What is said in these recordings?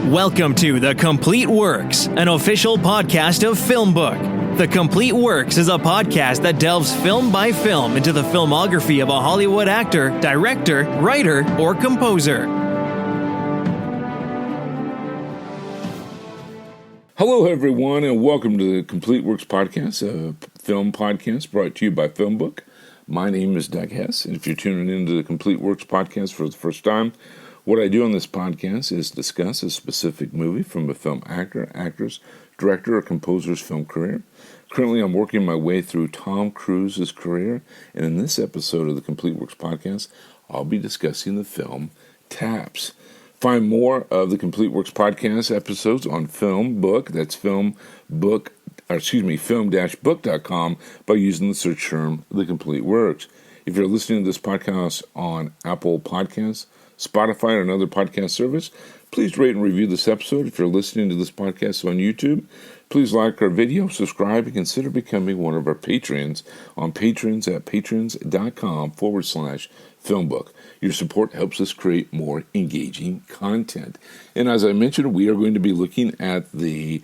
Welcome to The Complete Works, an official podcast of FilmBook. The Complete Works is a podcast that delves film by film into the filmography of a Hollywood actor, director, writer, or composer. Hello, everyone, and welcome to the Complete Works podcast, a film podcast brought to you by FilmBook. My name is Doug Hess, and if you're tuning into the Complete Works podcast for the first time, what I do on this podcast is discuss a specific movie from a film actor, actress, director, or composer's film career. Currently, I'm working my way through Tom Cruise's career, and in this episode of the Complete Works podcast, I'll be discussing the film Taps. Find more of the Complete Works podcast episodes on FilmBook. That's film-book.com by using the search term The Complete Works. If you're listening to this podcast on Apple Podcasts, Spotify, or another podcast service, please rate and review this episode. If you're listening to this podcast on YouTube, please like our video, subscribe, and consider becoming one of our patrons on patrons at patrons.com/FilmBook. Your support helps us create more engaging content. And as I mentioned, we are going to be looking at the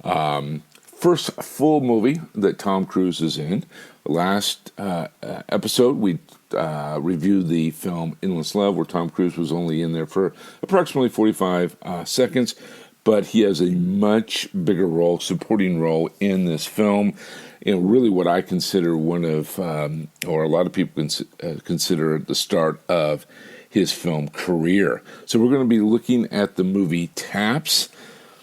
first full movie that Tom Cruise is in. Last episode, we reviewed the film Endless Love, where Tom Cruise was only in there for approximately 45 seconds, but he has a much bigger role, supporting role in this film, and really what I consider one of, or a lot of people consider the start of his film career. So we're going to be looking at the movie Taps.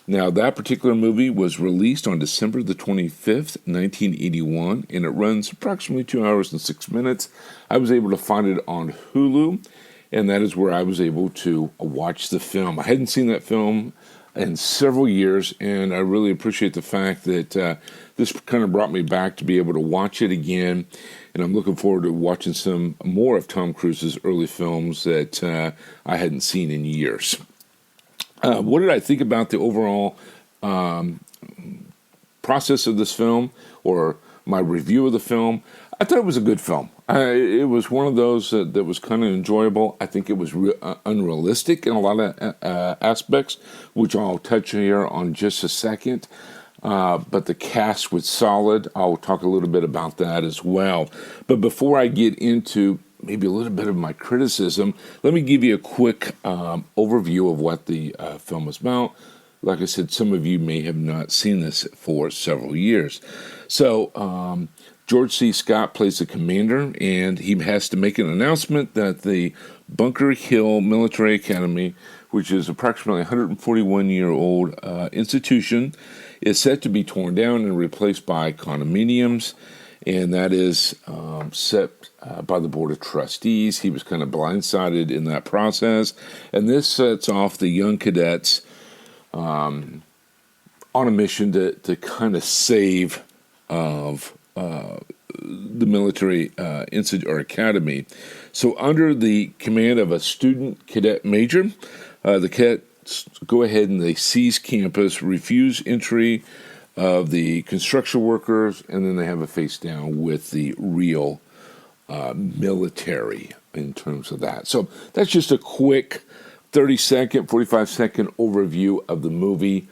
Now, that particular movie was released on December the 25th, 1981, and it runs approximately 2 hours and 6 minutes. I was able to find it on Hulu, and that is where I was able to watch the film. I hadn't seen that film in several years, and I really appreciate the fact that this kind of brought me back to be able to watch it again, and I'm looking forward to watching some more of Tom Cruise's early films that I hadn't seen in years. What did I think about the overall process of this film, or my review of the film? I thought it was a good film. It was one of those that was kind of enjoyable. I think it was unrealistic in a lot of aspects, which I'll touch here on just a second. But the cast was solid. I'll talk a little bit about that as well. But before I get into maybe a little bit of my criticism, let me give you a quick overview of what the film is about. Like I said, some of you may have not seen this for several years. So George C. Scott plays the commander, and he has to make an announcement that the Bunker Hill Military Academy, which is approximately 141-year-old institution, is set to be torn down and replaced by condominiums, and that is set by the Board of Trustees. He was kind of blindsided in that process, and this sets off the young cadets on a mission to kind of save of the military institute or academy. So under the command of a student cadet major, the cadets go ahead and they seize campus, refuse entry of the construction workers, and then they have a face down with the real military in terms of that. So that's just a quick 30-second, 45-second overview of the movie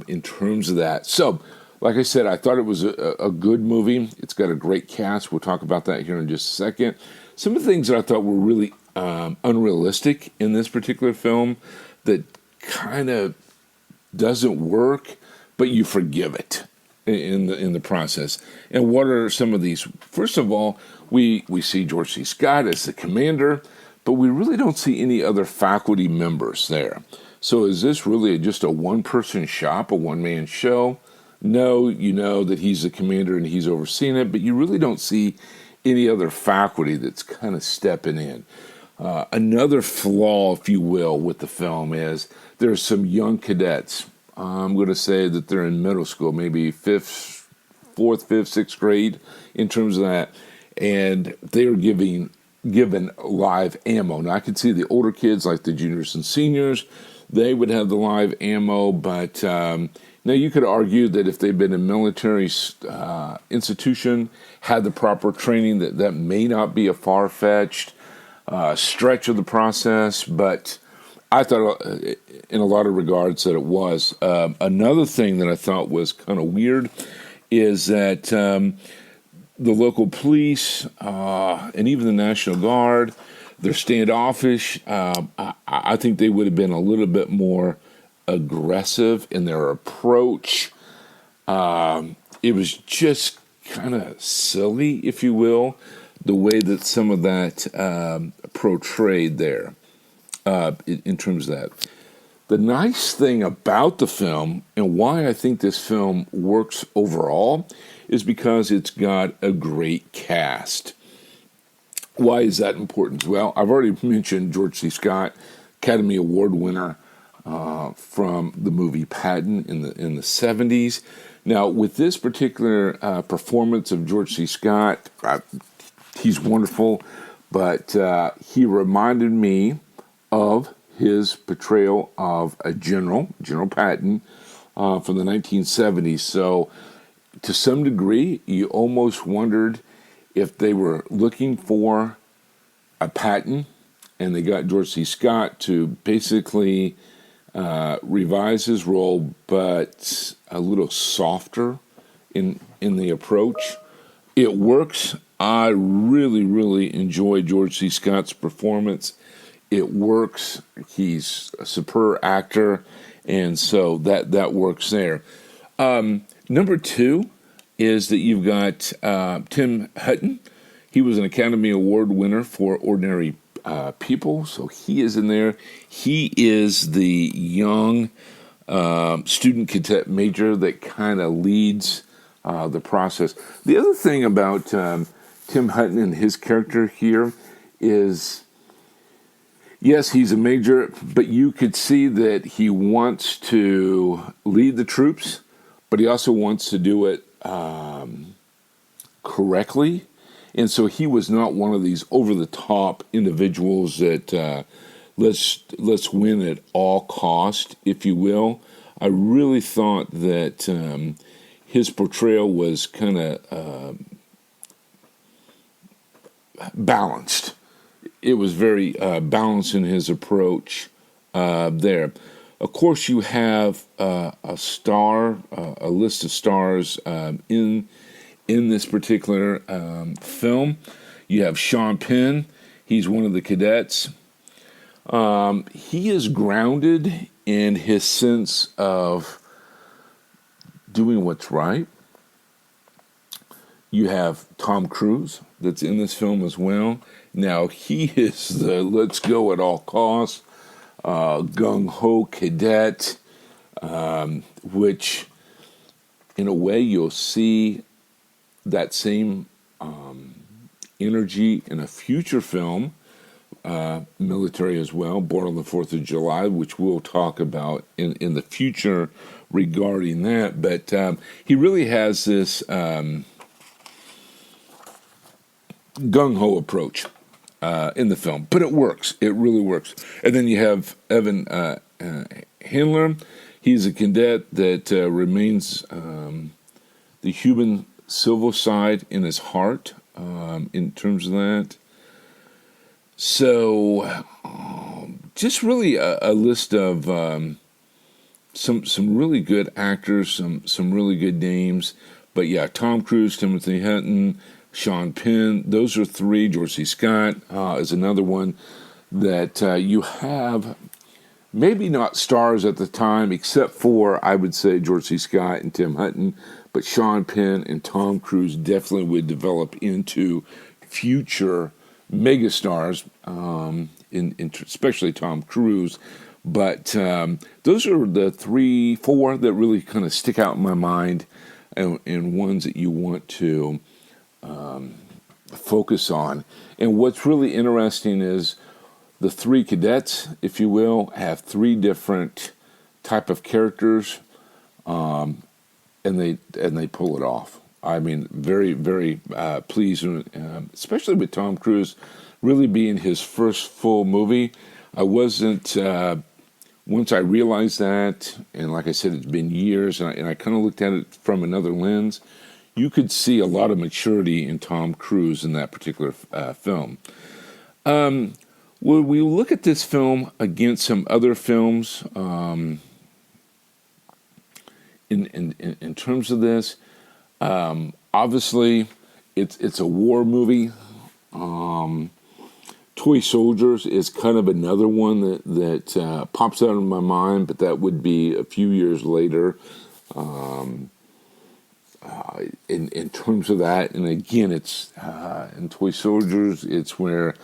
in terms of that. So, like I said, I thought it was a good movie. It's got a great cast. We'll talk about that here in just a second. Some of the things that I thought were really unrealistic in this particular film that kind of doesn't work, but you forgive it in the process. And what are some of these? First of all, we see George C. Scott as the commander, but we really don't see any other faculty members there. So is this really just a one-person shop, a one-man show? No, you know that he's the commander and he's overseeing it, but you really don't see any other faculty that's kind of stepping in. Another flaw, if you will, with the film is there's some young cadets. I'm going to say that they're in middle school, maybe fourth, fifth, sixth grade in terms of that, and they are given live ammo. Now, I can see the older kids, like the juniors and seniors, they would have the live ammo, but now you could argue that if they've been in a military institution, had the proper training, that may not be a far-fetched stretch of the process, but I thought, in a lot of regards, that it was. Another thing that I thought was kind of weird is that the local police and even the National Guard, they're standoffish. I think they would have been a little bit more aggressive in their approach. It was just kind of silly, if you will, the way that some of that portrayed there in terms of that. The nice thing about the film, and why I think this film works overall, is because it's got a great cast. Why is that important? Well, I've already mentioned George C. Scott, Academy Award winner from the movie Patton in the 70s. Now, with this particular performance of George C. Scott, he's wonderful, but he reminded me of his portrayal of a General Patton from the 1970s. So, to some degree, you almost wondered if they were looking for a Patton, and they got George C. Scott to basically revise his role, but a little softer in the approach. It works. I really, really enjoy George C. Scott's performance. It works. He's a superb actor, and so that works there. Number two is that you've got Tim Hutton. He was an Academy Award winner for Ordinary People, so he is in there. He is the young student cadet major that kind of leads the process. The other thing about Tim Hutton and his character here is, yes, he's a major, but you could see that he wants to lead the troops, but he also wants to do it correctly. And so he was not one of these over-the-top individuals that let's win at all cost, if you will. I really thought that his portrayal was kind of balanced. It was very balanced in his approach there. Of course, you have a list of stars in this particular film. You have Sean Penn. He's one of the cadets. He is grounded in his sense of doing what's right. You have Tom Cruise that's in this film as well. Now, he is the let's go at all costs, gung-ho cadet, which in a way you'll see that same energy in a future film, military as well, Born on the 4th of July, which we'll talk about in the future regarding that. But he really has this gung-ho approach in the film. But it works. It really works. And then you have Evan Handler. He's a cadet that remains the human civil side in his heart in terms of that. So, just really a list of some really good actors, some really good names. But yeah, Tom Cruise, Timothy Hutton, Sean Penn, those are three. George C. Scott is another one that you have. Maybe not stars at the time, except for, I would say, George C. Scott and Tim Hutton. But Sean Penn and Tom Cruise definitely would develop into future megastars, especially Tom Cruise. But those are the 4 that really kind of stick out in my mind, and ones that you want to focus on. And what's really interesting is the 3 cadets, if you will, have 3 different type of characters, and they pull it off. I mean, very, very pleased, especially with Tom Cruise really being his first full movie. I wasn't, once I realized that, and like I said, it's been years, and I kind of looked at it from another lens, you could see a lot of maturity in Tom Cruise in that particular film. when we look at this film against some other films, in terms of this, obviously it's a war movie. Toy Soldiers is kind of another one that pops out of my mind, but that would be a few years later. In terms of that, and again, it's in Toy Soldiers, it's where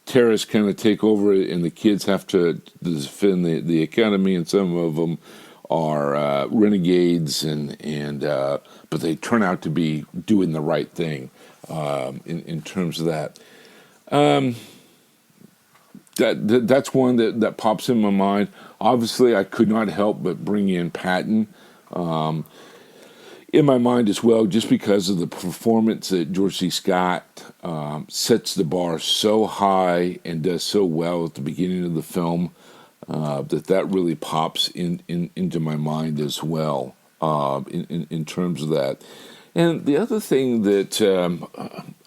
terrorists kind of take over, and the kids have to defend the academy, and some of them are renegades, but they turn out to be doing the right thing in terms of that. That's one that pops in my mind. Obviously, I could not help but bring in Patton in my mind as well, just because of the performance that George C. Scott sets the bar so high and does so well at the beginning of the film, that really pops into my mind as well in terms of that. And the other thing that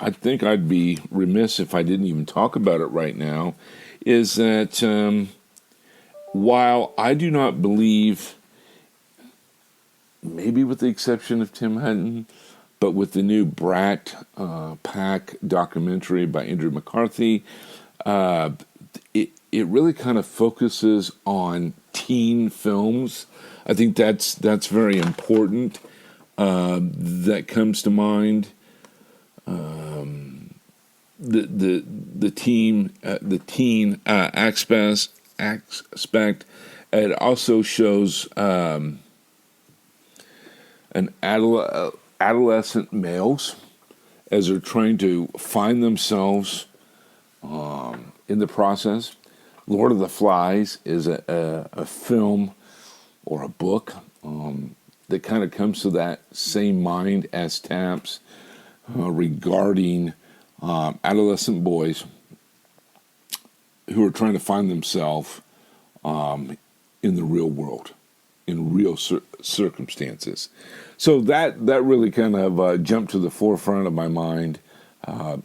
I think I'd be remiss if I didn't even talk about it right now is that while I do not believe, maybe with the exception of Tim Hutton, but with the new Brat Pack documentary by Andrew McCarthy, it really kind of focuses on teen films. I think that's very important. That comes to mind. The teen aspect. It also shows adolescent males as they're trying to find themselves in the process. Lord of the Flies is a film or a book that kind of comes to that same mind as Taps regarding adolescent boys who are trying to find themselves in the real world, in real circumstances. So that really kind of jumped to the forefront of my mind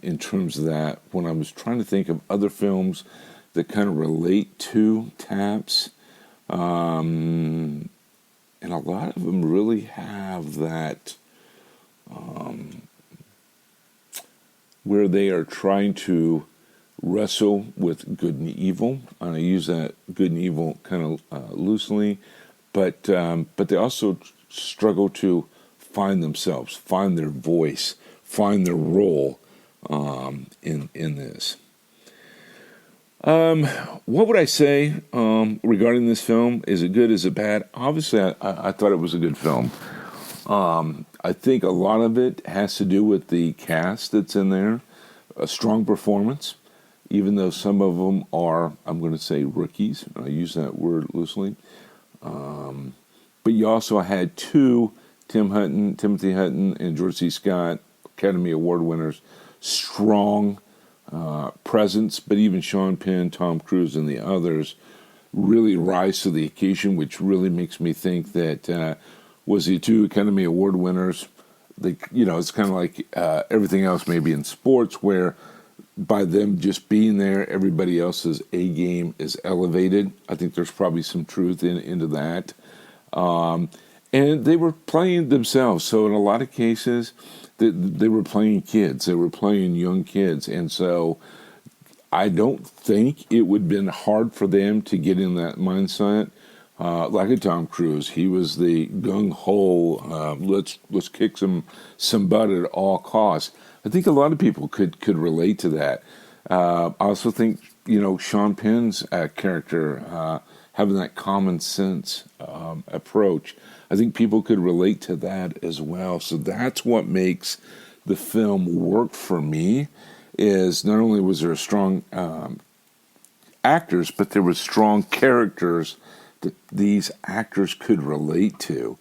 in terms of that when I was trying to think of other films that kind of relate to Taps. And a lot of them really have that where they are trying to wrestle with good and evil. And I use that good and evil kind of loosely, but they also struggle to find themselves, find their voice, find their role in this. What would I say regarding this film? Is it good? Is it bad? Obviously, I thought it was a good film. I think a lot of it has to do with the cast that's in there. A strong performance, even though some of them are, I'm going to say, rookies. I use that word loosely. But you also had two, Timothy Hutton and George C. Scott, Academy Award winners, strong presence, but even Sean Penn, Tom Cruise, and the others really rise to the occasion, which really makes me think that was the two Academy Award winners. It's kind of like everything else maybe in sports, where by them just being there, everybody else's A game is elevated. I think there's probably some truth into that. And they were playing themselves. So in a lot of cases, they were playing kids. They were playing young kids. And so I don't think it would have been hard for them to get in that mindset. Like a Tom Cruise, he was the gung-ho, let's kick some butt at all costs. I think a lot of people could relate to that. I also think, Sean Penn's character, having that common sense approach, I think people could relate to that as well. So that's what makes the film work for me, is not only was there strong actors, but there was strong characters that these actors could relate to.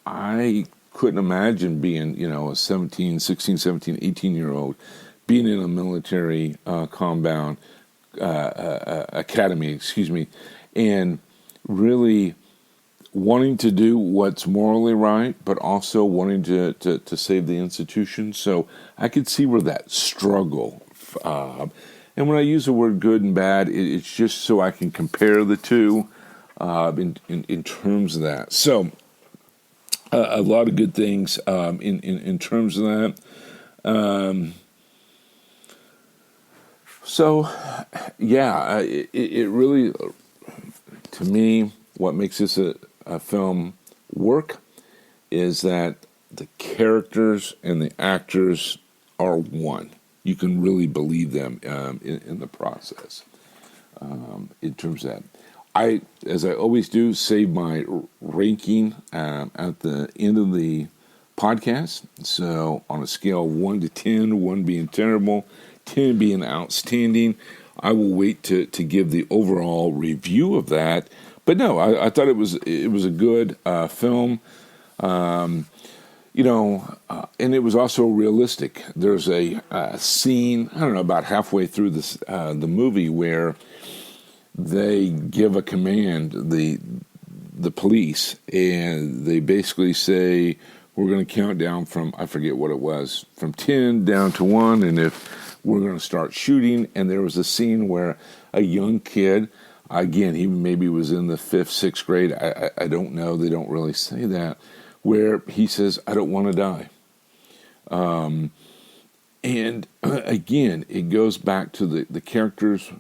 I couldn't imagine being, a 16, 17, 18-year-old, being in a military compound, academy, and really wanting to do what's morally right, but also wanting to save the institution. So I could see where that struggle, And when I use the word good and bad, it's just so I can compare the two in terms of that. So a lot of good things in terms of that. It really, to me, what makes this a film work is that the characters and the actors are one. You can really believe them in the process. In terms of that, as I always do, save my ranking at the end of the podcast. So on a scale of 1 to 10, 1 being terrible, 10 being outstanding, I will wait to give the overall review of that. But no, I thought it was a good film. And it was also realistic. There's a scene, I don't know, about halfway through the movie where they give a command, the police, and they basically say, we're going to count down from, I forget what it was, from 10 down to 1, and if we're going to start shooting. And there was a scene where a young kid, again, he maybe was in the 5th, 6th grade, I don't know, they don't really say that, where he says, I don't want to die. And again, it goes back to the characters,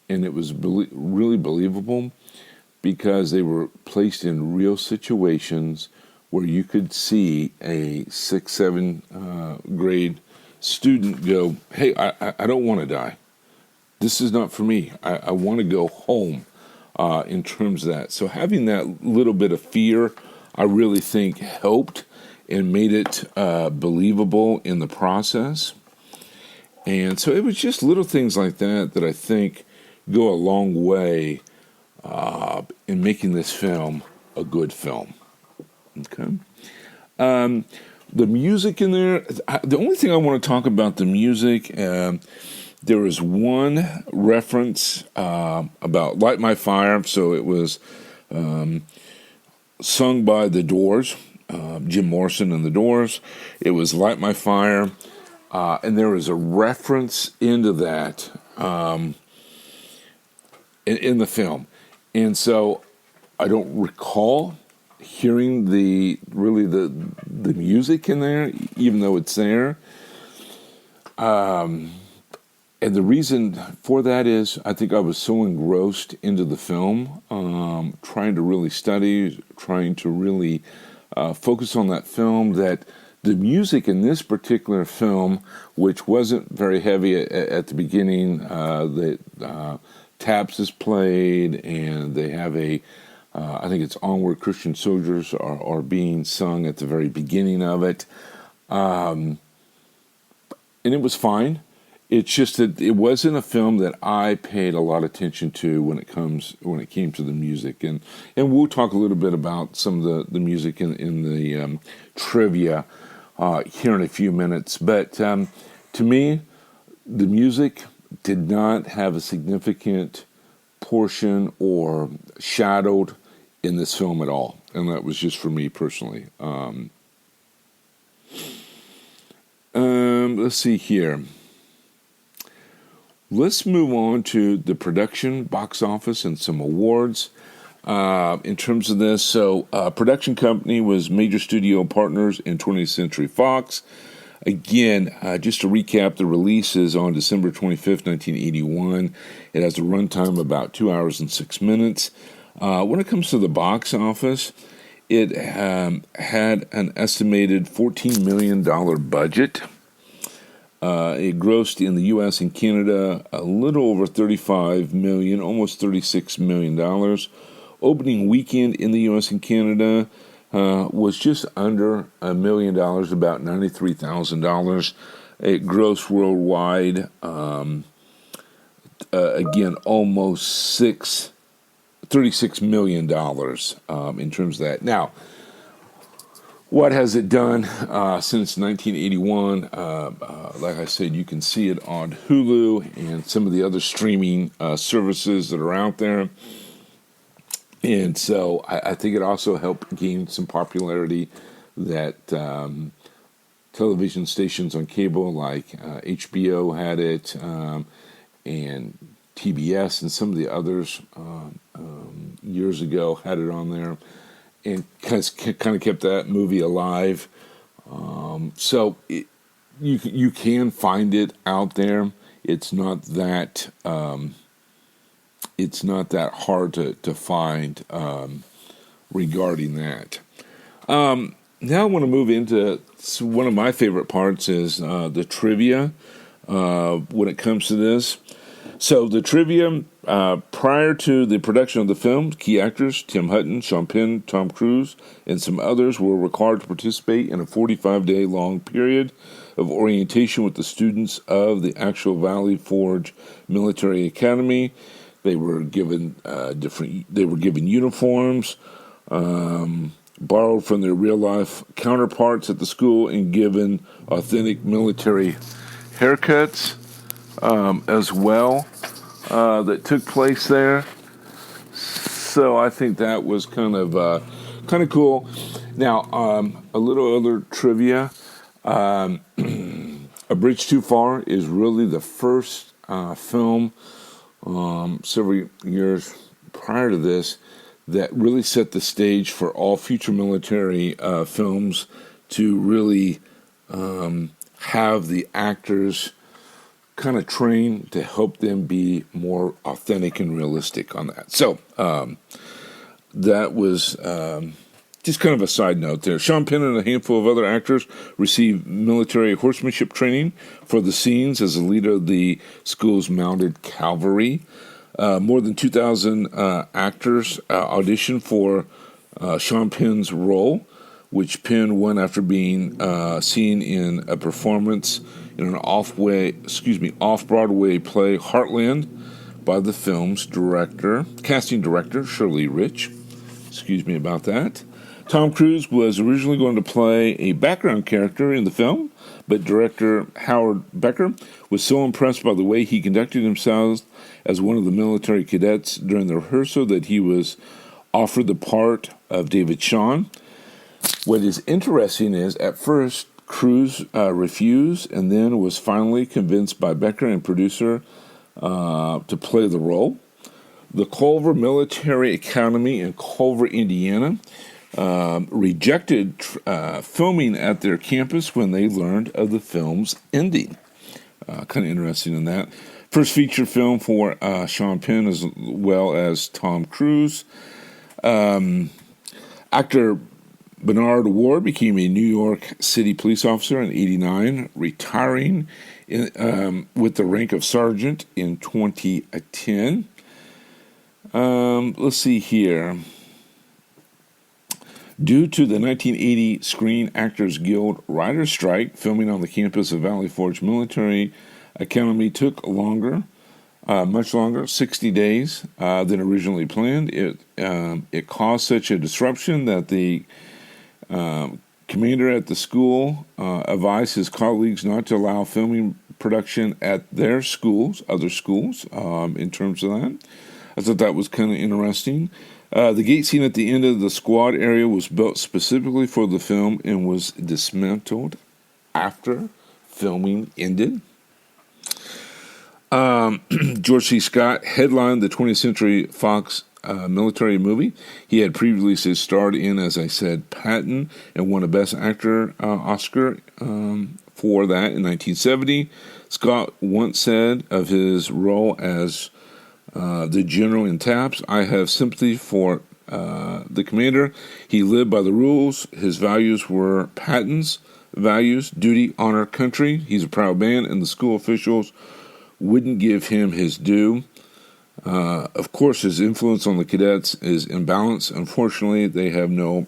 and it was really believable because they were placed in real situations where you could see a 6th, 7th grade student go, hey, I don't want to die. This is not for me. I want to go home in terms of that. So having that little bit of fear, I really think helped and made it believable in the process. And so it was just little things like that I think go a long way in making this film a good film. Okay. The music in there, the only thing I want to talk about the music, there was one reference about Light My Fire, so it was sung by The Doors, Jim Morrison and The Doors. It was Light My Fire, and there was a reference into that in the film. And so I don't recall hearing the music in there, even though it's there. And the reason for that is I think I was so engrossed into the film, trying to really study, trying to really focus on that film, that the music in this particular film, which wasn't very heavy at the beginning, the taps is played, and they have I think it's Onward Christian Soldiers are being sung at the very beginning of it. And it was fine. It's just that it wasn't a film that I paid a lot of attention to when it came to the music. And we'll talk a little bit about some of the music in the trivia here in a few minutes. But to me, the music did not have a significant portion or shadowed in this film at all. And that was just for me personally. Let's see here. Let's move on to the production, box office, and some awards. In terms of this, so production company was Major Studio Partners and 20th Century Fox. Again, just to recap, the release is on December 25th, 1981. It has a runtime of about 2 hours and 6 minutes. When it comes to the box office, it had an estimated $14 million budget. It grossed in the U.S. and Canada a little over $35 million, almost $36 million. Opening weekend in the U.S. and Canada was just under $1 million, about $93,000. It grossed worldwide, again, almost $36 million in terms of that. Now, what has it done since 1981? Like I said, you can see it on Hulu and some of the other streaming services that are out there. And so I think it also helped gain some popularity that television stations on cable like HBO had it, and TBS and some of the others years ago had it on there, and kind of kept that movie alive. So you can find it out there. It's not that hard to find regarding that. Now I want to move into one of my favorite parts is the trivia when it comes to this. So the trivia, prior to the production of the film, key actors Tim Hutton, Sean Penn, Tom Cruise, and some others were required to participate in a 45-day long period of orientation with the students of the actual Valley Forge Military Academy. They were given uniforms, borrowed from their real-life counterparts at the school, and given authentic military haircuts as well that took place there. So I think that was kind of cool. Now, a little other trivia. A Bridge Too Far is really the first film several years prior to this that really set the stage for all future military films to really have the actors kind of trained to help them be more authentic and realistic on that. So that was just kind of a side note there. Sean Penn and a handful of other actors received military horsemanship training for the scenes as a leader of the school's mounted cavalry. More than 2,000 actors auditioned for Sean Penn's role, which Penn won after being seen in a performance in an off-Broadway play, Heartland, by the film's casting director, Shirley Rich. Excuse me about that. Tom Cruise was originally going to play a background character in the film, but director Howard Becker was so impressed by the way he conducted himself as one of the military cadets during the rehearsal that he was offered the part of David Shawn. What is interesting is, at first, Cruise refused and then was finally convinced by Becker and producer to play the role. The Culver Military Academy in Culver, Indiana, rejected filming at their campus when they learned of the film's ending. Kind of interesting in that. First feature film for Sean Penn as well as Tom Cruise. Actor Bernard Ward became a New York City police officer in '89, retiring with the rank of sergeant in 2010. Let's see here. Due to the 1980 Screen Actors Guild writers' strike, filming on the campus of Valley Forge Military Academy took much longer, 60 days than originally planned. It caused such a disruption that the commander at the school advised his colleagues not to allow filming production at their schools, other schools, in terms of that. I thought that was kind of interesting. The gate scene at the end of the squad area was built specifically for the film and was dismantled after filming ended. George C. Scott headlined the 20th Century Fox military movie. He had previously starred in, as I said, Patton, and won a Best Actor Oscar for that in 1970. Scott once said of his role as the general in Taps, "I have sympathy for the commander. He lived by the rules. His values were Patton's values: duty, honor, country. He's a proud man, and the school officials wouldn't give him his due. Of course, his influence on the cadets is imbalanced. Unfortunately, they have no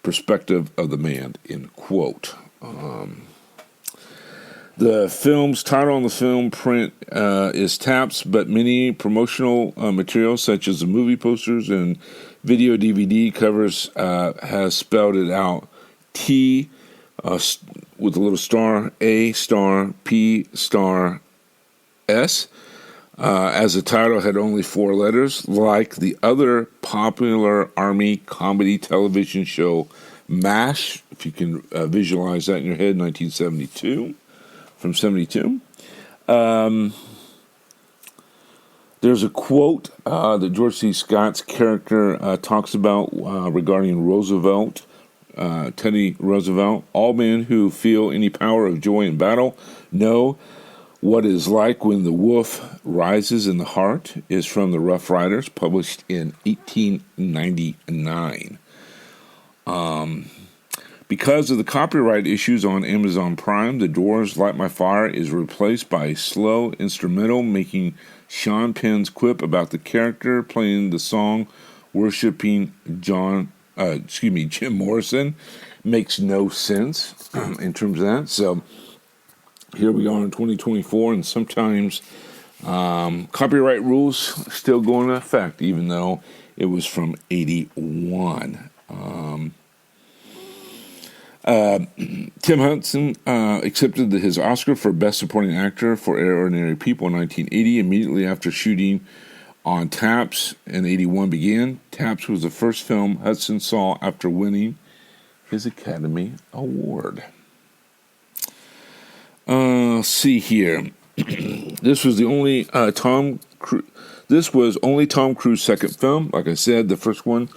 perspective of the man," end quote. The film's title on the film print is Taps, but many promotional materials, such as the movie posters and video DVD covers, has spelled it out T with a little star, A star, P star, S. As the title had only 4 letters, like the other popular Army comedy television show MASH, if you can visualize that in your head, 1972. From 72. There's a quote that George C. Scott's character talks about regarding Roosevelt, Teddy Roosevelt. All men who feel any power of joy in battle know what it is like when the wolf rises in the heart, is from the Rough Riders, published in 1899. Because of the copyright issues on Amazon Prime, The Doors' Light My Fire is replaced by a slow instrumental, making Sean Penn's quip about the character playing the song worshiping Jim Morrison makes no sense in terms of that. So here we are in 2024, and sometimes copyright rules still go into effect, even though it was from 81. Tim Hudson accepted his Oscar for Best Supporting Actor for Ordinary People in 1980, immediately after shooting on Taps in 81 began. Taps was the first film Hudson saw after winning his Academy Award. See here. This was only Tom Cruise's second film. Like I said, the first one,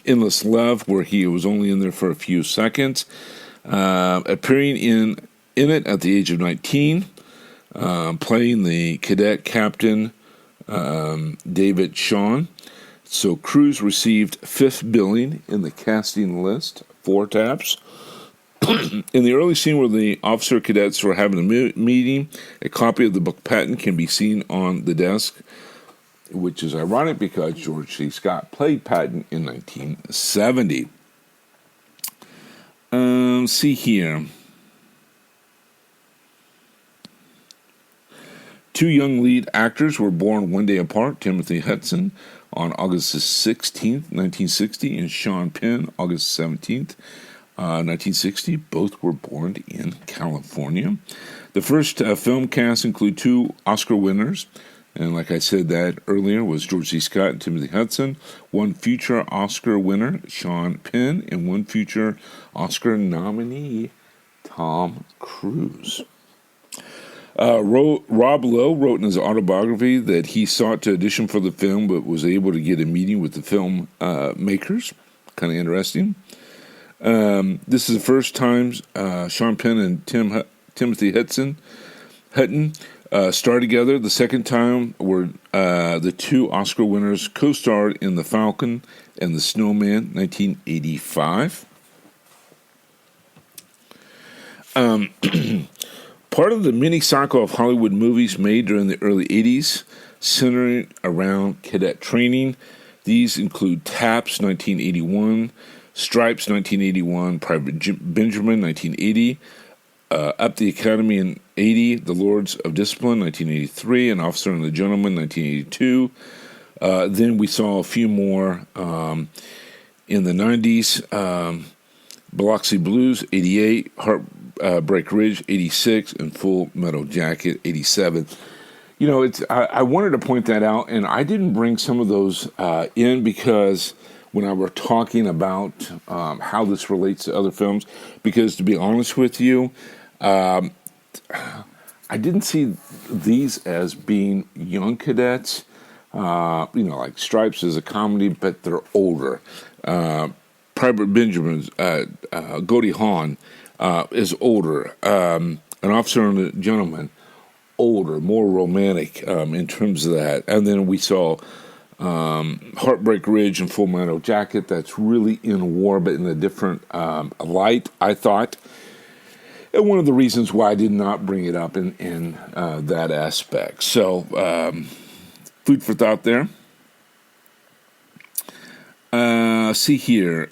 Endless Love, where he was only in there for a few seconds, appearing in it at the age of 19, playing the cadet captain David Shawn. So Cruise received fifth billing in the casting list for Taps. In the early scene where the officer cadets were having a meeting, a copy of the book Patton can be seen on the desk, which is ironic because George C. Scott played Patton in 1970. See here. Two young lead actors were born one day apart, Timothy Hudson on August 16th, 1960, and Sean Penn, August 17th, 1960. Both were born in California. The first film cast include two Oscar winners, and like I said that earlier, was George C. Scott and Timothy Hudson. One future Oscar winner, Sean Penn, and one future Oscar nominee, Tom Cruise. Rob Lowe wrote in his autobiography that he sought to audition for the film but was able to get a meeting with the film makers. Kind of interesting. This is the first time Sean Penn and Timothy Hutton starred together. The second time were the two Oscar winners co-starred in The Falcon and the Snowman, 1985. Part of the mini-cycle of Hollywood movies made during the early 80s, centering around cadet training. These include Taps, 1981, Stripes, 1981, Private Benjamin, 1980, Up the Academy in 80, The Lords of Discipline, 1983, An Officer and a Gentleman, 1982. Then we saw a few more in the 90s, Biloxi Blues, 88, Heartbreak Ridge, 86, and Full Metal Jacket, 87. You know, I wanted to point that out, and I didn't bring some of those in because when I were talking about how this relates to other films, because to be honest with you, I didn't see these as being young cadets. Like Stripes is a comedy, but they're older. Private Benjamin's Goldie Hawn is older. An Officer and a Gentleman, older, more romantic in terms of that. And then we saw Heartbreak Ridge and Full Metal Jacket. That's really in war, but in a different light, I thought. And one of the reasons why I did not bring it up in that aspect. So, food for thought there. See here.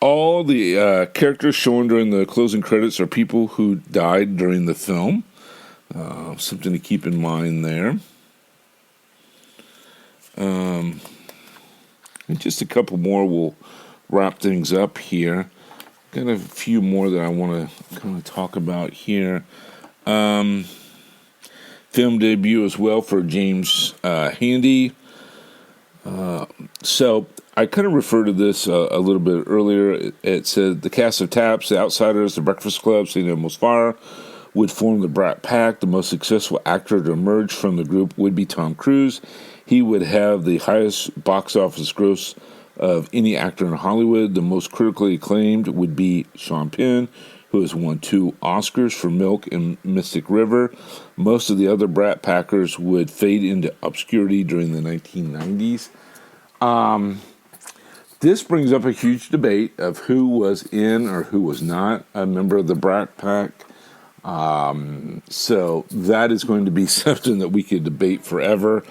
All the characters shown during the closing credits are people who died during the film. Something to keep in mind there. And just a couple more will wrap things up here. Got a few more that I want to kind of talk about here. Film debut as well for James Handy. So I kind of referred to this a little bit earlier. It said the cast of Taps, The Outsiders, The Breakfast Club, St. Elmo's Fire would form the Brat Pack. The most successful actor to emerge from the group would be Tom Cruise. He would have the highest box office gross of any actor in Hollywood. The most critically acclaimed would be Sean Penn, who has won 2 Oscars for Milk and Mystic River. Most of the other Brat Packers would fade into obscurity during the 1990s. This brings up a huge debate of who was in or who was not a member of the Brat Pack. So that is going to be something that we could debate forever.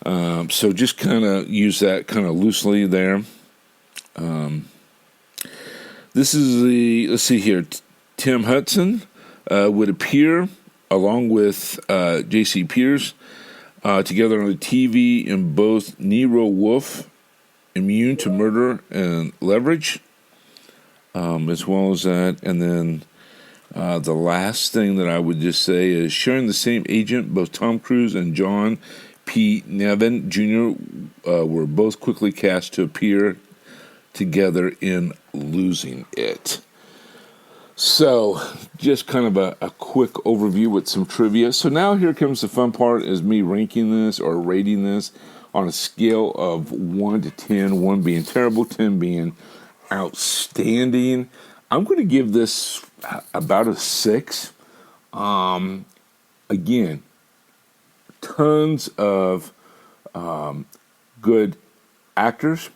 So just kind of use that kind of loosely there. This is let's see here. Tim Hudson would appear along with J.C. Pierce together on the TV in both Nero Wolfe, Immune to Murder and Leverage, as well as that. And then the last thing that I would just say is sharing the same agent, both Tom Cruise and John P. Nevin Jr. Were both quickly cast to appear together in Losing It. So, just kind of a quick overview with some trivia. So now here comes the fun part, is me ranking this or rating this on a scale of 1 to 10, 1 being terrible, 10 being outstanding. I'm going to give this about a 6. Again, tons of good actors,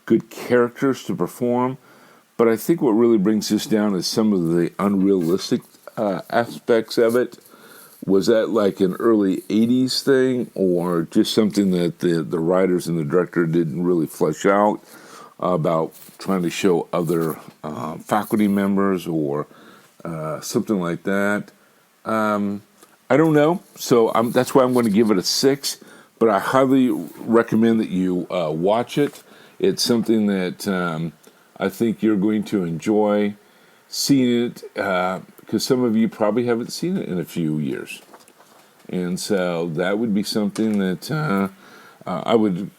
good characters to perform. But I think what really brings this down is some of the unrealistic aspects of it. Was that like an early 80s thing, or just something that the writers and the director didn't really flesh out about trying to show other faculty members or something like that? I don't know. So that's why I'm going to give it a 6. But I highly recommend that you watch it. It's something that I think you're going to enjoy seeing it, because some of you probably haven't seen it in a few years. And so that would be something that I would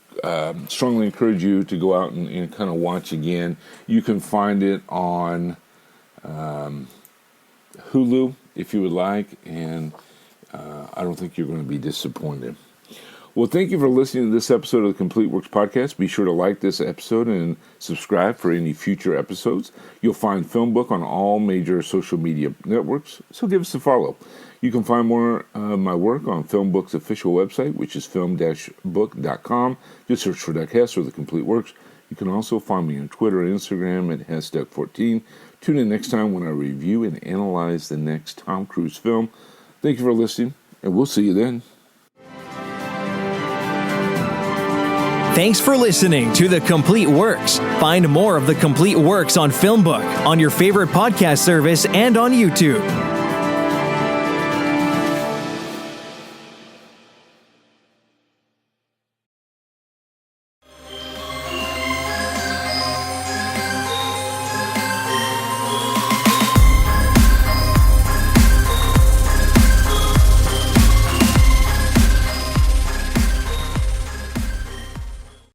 strongly encourage you to go out and kind of watch again. You can find it on Hulu if you would like, and I don't think you're going to be disappointed. Well, thank you for listening to this episode of the Complete Works Podcast. Be sure to like this episode and subscribe for any future episodes. You'll find FilmBook on all major social media networks, so give us a follow. You can find more of my work on FilmBook's official website, which is film-book.com. Just search for Doug Hess or The Complete Works. You can also find me on Twitter and Instagram at HessDoug14. Tune in next time when I review and analyze the next Tom Cruise film. Thank you for listening, and we'll see you then. Thanks for listening to The Complete Works. Find more of The Complete Works on FilmBook, on your favorite podcast service, and on YouTube.